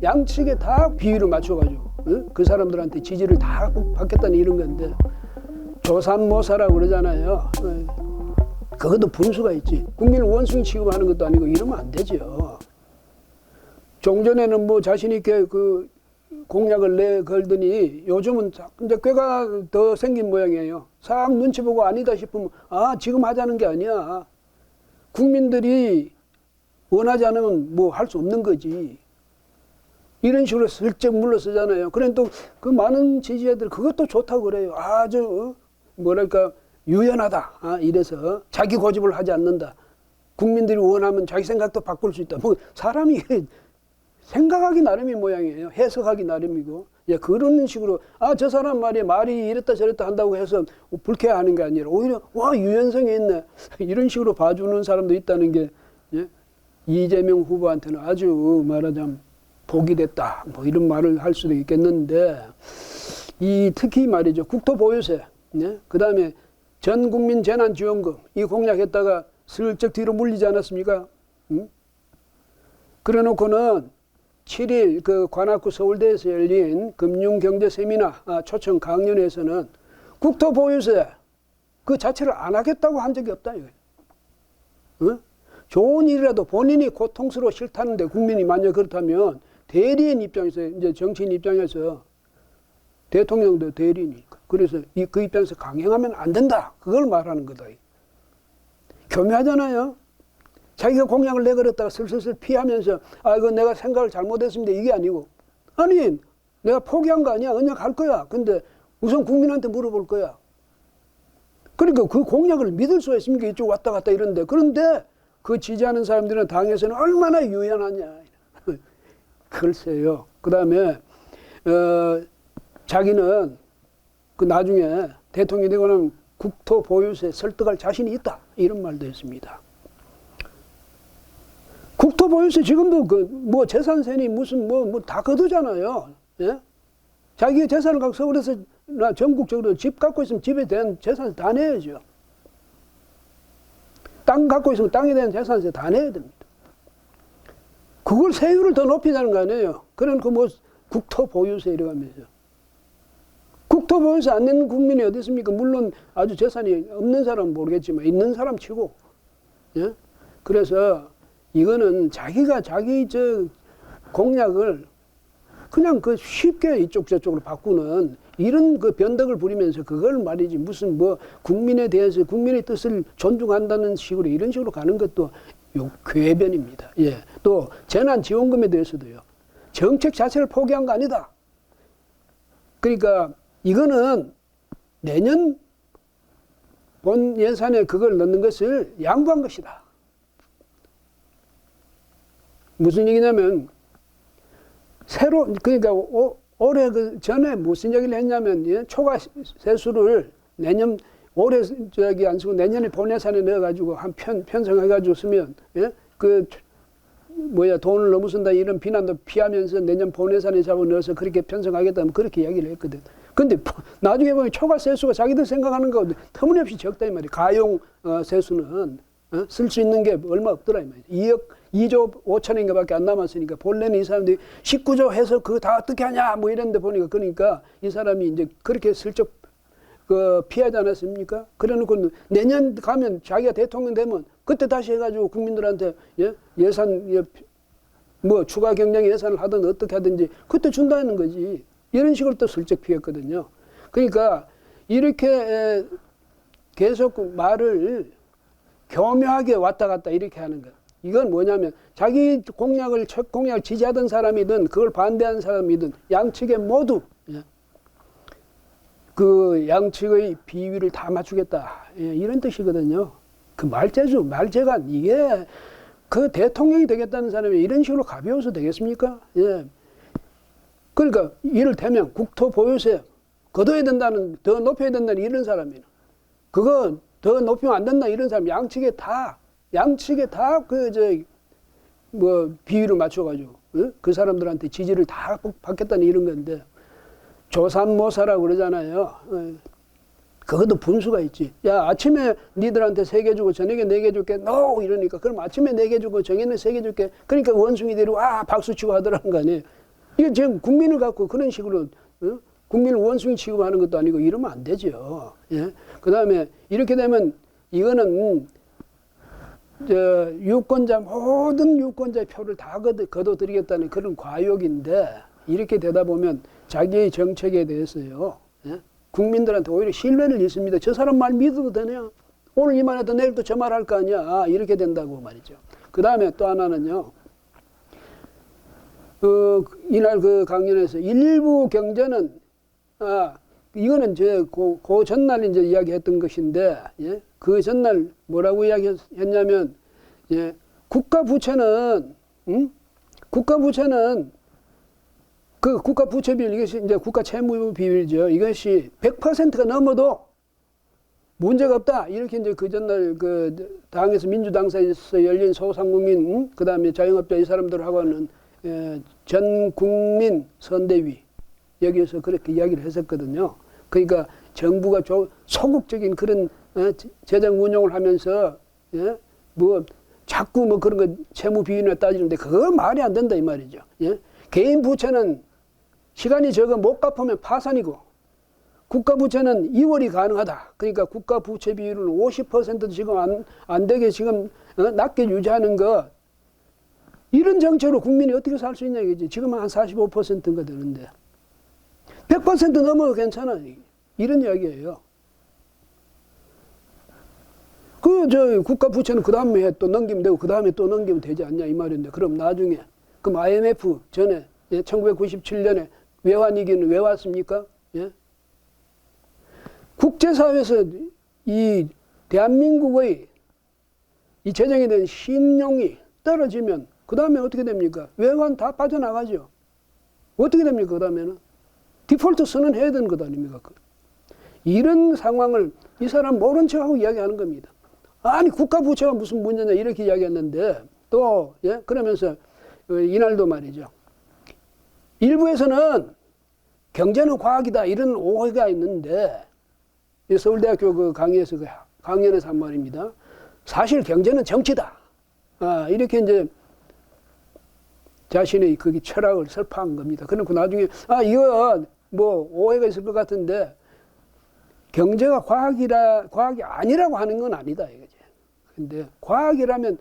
양측에 다 비위를 맞춰가지고 그 사람들한테 지지를 다 받겠다는 이런 건데, 조삼모사라고 그러잖아요. 그것도 분수가 있지. 국민을 원숭이 취급하는 것도 아니고 이러면 안 되죠. 종전에는 뭐 자신 있게 그 공약을 내걸더니 요즘은 이제 꾀가 더 생긴 모양이에요. 싹 눈치 보고 아니다 싶으면 지금 하자는 게 아니야. 국민들이 원하지 않으면 뭐 할 수 없는 거지. 이런 식으로 슬쩍 물러서잖아요. 그래 또 그 많은 지지자들 그것도 좋다고 그래요. 아주 뭐랄까 유연하다. 이래서 자기 고집을 하지 않는다. 국민들이 원하면 자기 생각도 바꿀 수 있다. 뭐 사람이 생각하기 나름이 모양이에요. 해석하기 나름이고. 그런 식으로 저 사람 말이 이랬다 저랬다 한다고 해서 불쾌해하는 게 아니라 오히려 유연성이 있네. 이런 식으로 봐주는 사람도 있다는 게 이재명 후보한테는 아주 말하자면 복이 됐다. 뭐 이런 말을 할 수도 있겠는데, 특히 말이죠. 국토보유세, 그 다음에 전국민 재난지원금 이 공약했다가 슬쩍 뒤로 물리지 않았습니까? 그래 놓고는 7일 그 관악구 서울대에서 열린 금융경제 세미나 초청 강연에서는 국토보유세 그 자체를 안 하겠다고 한 적이 없다 이거예요. 좋은 일이라도 본인이 고통스러워 싫다는데 국민이 만약 그렇다면 대리인 입장에서, 이제 정치인 입장에서 대통령도 대리인이니까. 그래서 그 입장에서 강행하면 안 된다. 그걸 말하는 거다. 교묘하잖아요. 자기가 공약을 내걸었다가 슬슬 피하면서 이거 내가 생각을 잘못했습니다. 이게 아니고, 아니 내가 포기한 거 아니야. 언약할 거야. 근데 우선 국민한테 물어볼 거야. 그러니까 그 공약을 믿을 수가 있습니까? 이쪽 왔다 갔다 이런데. 그런데 그 지지하는 사람들은 당에서는 얼마나 유연하냐. 글쎄요. 그 다음에 자기는 그 나중에 대통령이 되고 나면 국토 보유세 설득할 자신이 있다. 이런 말도 했습니다. 국토 보유세 지금도 뭐 재산세니 무슨 뭐 다 거두잖아요. 예? 자기의 재산을 갖고 서울에서 전국적으로 집 갖고 있으면 집에 대한 재산세 다 내야죠. 땅 갖고 있으면 땅에 대한 재산세 다 내야 됩니다. 그걸 세율을 더 높이자는 거 아니에요. 그러니까 뭐 국토 보유세 이래가면서. 국토 보유세 안 내는 국민이 어디 있습니까? 물론 아주 재산이 없는 사람은 모르겠지만 있는 사람 치고. 예? 그래서 이거는 자기가 자기 공약을 그냥 쉽게 이쪽 저쪽으로 바꾸는 이런 변덕을 부리면서 그걸 말이지 무슨 뭐 국민에 대해서 국민의 뜻을 존중한다는 식으로 이런 식으로 가는 것도 궤변입니다. 또 재난지원금에 대해서도요. 정책 자체를 포기한 거 아니다. 그러니까 이거는 내년 본 예산에 그걸 넣는 것을 양보한 것이다. 무슨 얘기냐면 그러니까 올해 전에 무슨 얘기를 했냐면 초과 세수를 내년 올해 안 쓰고 내년에 본 예산에 넣어가지고 한 편성해가지고 쓰면 돈을 너무 쓴다 이런 비난도 피하면서 내년 본 예산에 잡아 넣어서 그렇게 편성하겠다면 그렇게 이야기를 했거든. 근데 나중에 보면 초과 세수가 자기들 생각하는 거 터무니없이 적다 이 말이야. 가용 세수는 쓸 수 있는 게 얼마 없더라 이 말이야. 2조 5천인가 밖에 안 남았으니까 본래는 이 사람들이 19조 해서 그거 다 어떻게 하냐 뭐 이랬는데 보니까 그러니까 이 사람이 이제 그렇게 슬쩍 피하지 않았습니까? 그래 놓고 내년 가면 자기가 대통령 되면 그때 다시 해가지고 국민들한테 예산 뭐 추가 경량 예산을 하든 어떻게 하든지 그때 준다는 거지. 이런 식으로 또 슬쩍 피했거든요. 그러니까 이렇게 계속 말을 교묘하게 왔다 갔다 이렇게 하는 것. 이건 뭐냐면 자기 첫 공약을 지지하던 사람이든 그걸 반대하는 사람이든 양측에 모두 그 양측의 비위를 다 맞추겠다. 이런 뜻이거든요. 그 말재간 이게 그 대통령이 되겠다는 사람이 이런 식으로 가벼워서 되겠습니까? 그러니까 이를테면 국토 보유세 걷어야 된다는, 더 높여야 된다는 이런 사람이나 그거 더 높이면 안 된다 이런 사람 양측에 다 비위를 맞춰가지고 그 사람들한테 지지를 다 받겠다는 이런 건데 조삼모사라고 그러잖아요. 그것도 분수가 있지. 야 아침에 니들한테 3개 주고 저녁에 4개 줄게. 이러니까 그럼 아침에 4개 주고 저녁에 3개 줄게. 그러니까 원숭이들이 박수치고 하더라는 거 아니에요. 이게 지금 국민을 갖고 그런 식으로 국민을 원숭이 취급하는 것도 아니고 이러면 안 되죠. 예? 그 다음에 이렇게 되면 이거는 유권자 모든 유권자의 표를 다 거둬들이겠다는 그런 과욕인데 이렇게 되다 보면 자기의 정책에 대해서요. 예? 국민들한테 오히려 신뢰를 잃습니다. 저 사람 말 믿어도 되냐? 오늘 이 말 해도 내일 또 저 말 할 거 아니야. 이렇게 된다고 말이죠. 그 다음에 또 하나는요. 이날 그 강연에서 일부 경제는 이거는 그 전날 이제 이야기했던 것인데, 예? 그 전날 뭐라고 이야기했냐면, 예? 국가 부채는 그 국가 부채 비율, 이것이 이제 국가 채무 비율이죠. 이것이 100%가 넘어도 문제가 없다. 이렇게 이제 그 전날 그 당에서 민주당사에서 열린 소상공인, 그 다음에 자영업자 이 사람들하고는 전 국민 선대위 여기에서 그렇게 이야기를 했었거든요. 그러니까 정부가 소극적인 그런 재정 운용을 하면서 뭐 자꾸 뭐 그런 거 채무 비율이나 따지는데 그거 말이 안 된다 이 말이죠. 예? 개인 부채는 시간이 적어 못 갚으면 파산이고 국가 부채는 이월이 가능하다. 그러니까 국가 부채 비율을 50% 지금 안 되게 지금 낮게 유지하는 거 이런 정책으로 국민이 어떻게 살 수 있냐 이거지. 지금 한 45%인가 되는데 100% 넘어도 괜찮아. 이런 이야기예요. 국가 부채는 그 다음에 또 넘기면 되고 그 다음에 또 넘기면 되지 않냐 이 말인데 그럼 나중에 그럼 IMF 전에 1997년에 외환위기는 왜 왔습니까? 예? 국제사회에서 이 대한민국의 이 재정에 대한 신용이 떨어지면 그 다음에 어떻게 됩니까? 외환 다 빠져나가죠. 어떻게 됩니까? 그 다음에는 디폴트 선언해야 되는 것 아닙니까? 이런 상황을 이 사람 모른 척하고 이야기하는 겁니다. 아니 국가 부채가 무슨 문제냐 이렇게 이야기했는데 또 그러면서 이날도 말이죠. 일부에서는 경제는 과학이다 이런 오해가 있는데 서울대학교 그 강연에서 한 말입니다. 사실 경제는 정치다. 이렇게 이제 자신의 그 철학을 설파한 겁니다. 그러고 나중에 이거 뭐 오해가 있을 것 같은데 경제가 과학이 아니라고 하는 건 아니다 이거지. 근데 과학이라면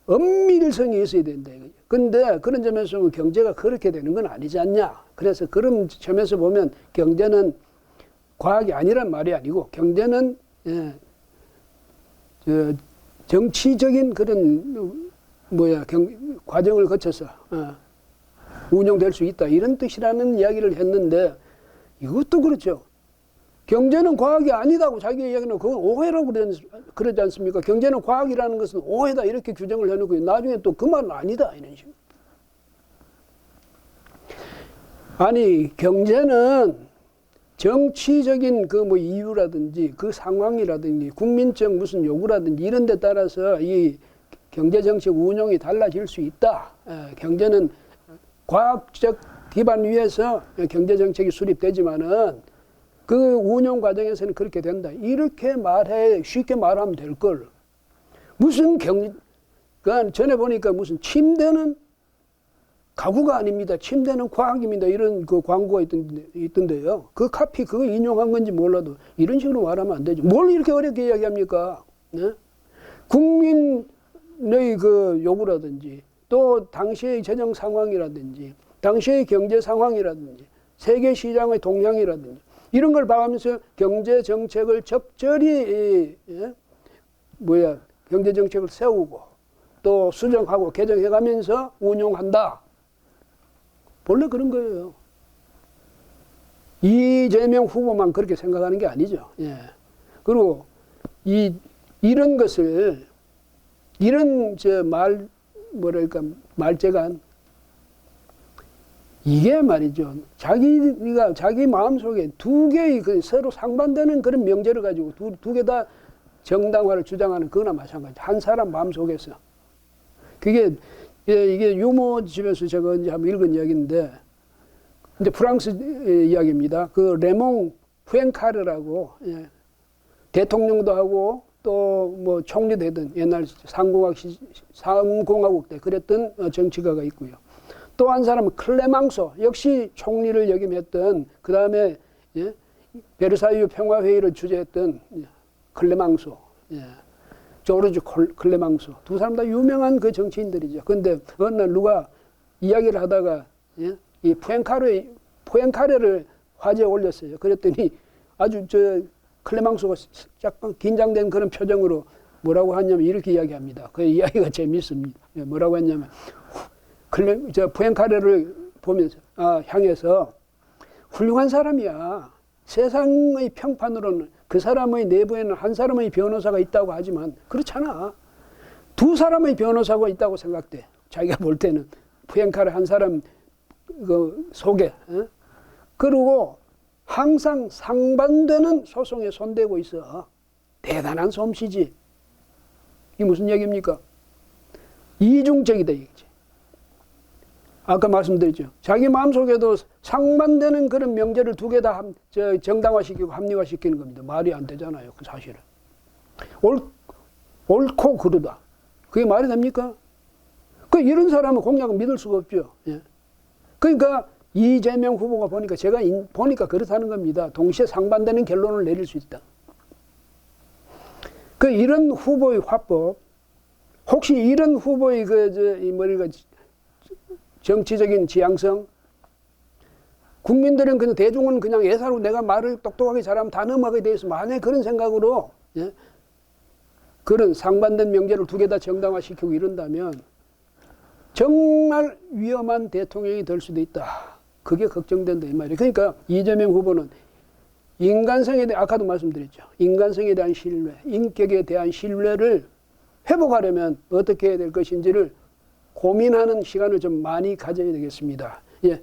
엄밀성이 있어야 된다 이거지. 근데 그런 점에서 보면 경제가 그렇게 되는 건 아니지 않냐. 그래서 그런 점에서 보면 경제는 과학이 아니란 말이 아니고 경제는 정치적인 그런 과정을 거쳐서 운영될 수 있다 이런 뜻이라는 이야기를 했는데 이것도 그렇죠. 경제는 과학이 아니다고 자기 이야기는 그건 오해라고 그러지 않습니까? 경제는 과학이라는 것은 오해다 이렇게 규정을 해놓고 나중에 또 그 말은 아니다 이런 식으로. 아니 경제는 정치적인 그 이유라든지 그 상황이라든지 국민적 무슨 요구라든지 이런 데 따라서 이 경제정책 운용이 달라질 수 있다. 경제는 과학적 기반 위에서 경제정책이 수립되지만은 그 운용 과정에서는 그렇게 된다. 이렇게 쉽게 말하면 될 걸. 무슨 그러니까 전에 보니까 무슨 침대는 가구가 아닙니다. 침대는 과학입니다. 이런 그 광고가 있던데요. 그 카피 그거 인용한 건지 몰라도 이런 식으로 말하면 안 되죠. 뭘 이렇게 어렵게 이야기합니까? 네? 국민의 그 요구라든지 또 당시의 재정 상황이라든지 당시의 경제 상황이라든지 세계 시장의 동향이라든지 이런 걸 봐가면서 경제 정책을 적절히 경제 정책을 세우고 또 수정하고 개정해가면서 운용한다. 본래 그런 거예요. 이재명 후보만 그렇게 생각하는 게 아니죠. 예. 그리고 이런 것을 이런 말재간 이게 말이죠. 자기 마음속에 두 개의 서로 상반되는 그런 명제를 가지고 두 개 다 정당화를 주장하는 거나 마찬가지. 한 사람 마음속에서. 이게 유머 집에서 제가 언제 한번 읽은 이야기인데, 이제 프랑스 이야기입니다. 그 레몽 푸엥카르라고, 대통령도 하고 또 뭐 총리도 했던 옛날 상공화국 때 그랬던 정치가가 있고요. 또 한 사람은 클레망소, 역시 총리를 역임했던, 그 다음에 예? 베르사유 평화회의를 주재했던 클레망소, 예. 조르주 클레망소. 두 사람 다 유명한 그 정치인들이죠. 그런데 어느 날 누가 이야기를 하다가 예? 이 포엔카레를 화제에 올렸어요. 그랬더니 아주 클레망소가 약간 긴장된 그런 표정으로 뭐라고 하냐면 이렇게 이야기합니다. 그 이야기가 재미있습니다. 예, 뭐라고 했냐면 포엔카레를 보면서 향해서 훌륭한 사람이야. 세상의 평판으로는 그 사람의 내부에는 한 사람의 변호사가 있다고 하지만 그렇잖아. 두 사람의 변호사가 있다고 생각돼. 자기가 볼 때는 포엔카레 한 사람 그 속에. 그리고 항상 상반되는 소송에 손대고 있어. 대단한 솜씨지. 이게 무슨 얘기입니까? 이중적이다 얘기지. 아까 말씀드렸죠. 자기 마음속에도 상반되는 그런 명제를 두 개 다 정당화시키고 합리화시키는 겁니다. 말이 안 되잖아요. 그 사실은. 옳고 그르다. 그게 말이 됩니까? 이런 사람은 공약은 믿을 수가 없죠. 예. 그러니까 이재명 후보가 보니까 제가 보니까 그렇다는 겁니다. 동시에 상반되는 결론을 내릴 수 있다. 이런 후보의 화법, 혹시 이런 후보의 정치적인 지향성, 국민들은 그냥 대중은 그냥 예사로 내가 말을 똑똑하게 잘하면 다 넘어가게 돼 있어. 만약에 그런 생각으로 예? 그런 상반된 명제를 두 개 다 정당화시키고 이런다면 정말 위험한 대통령이 될 수도 있다. 그게 걱정된다 이 말이에요. 그러니까 이재명 후보는 인간성에 대해 아까도 말씀드렸죠. 인간성에 대한 신뢰, 인격에 대한 신뢰를 회복하려면 어떻게 해야 될 것인지를 고민하는 시간을 좀 많이 가져야 되겠습니다. 예.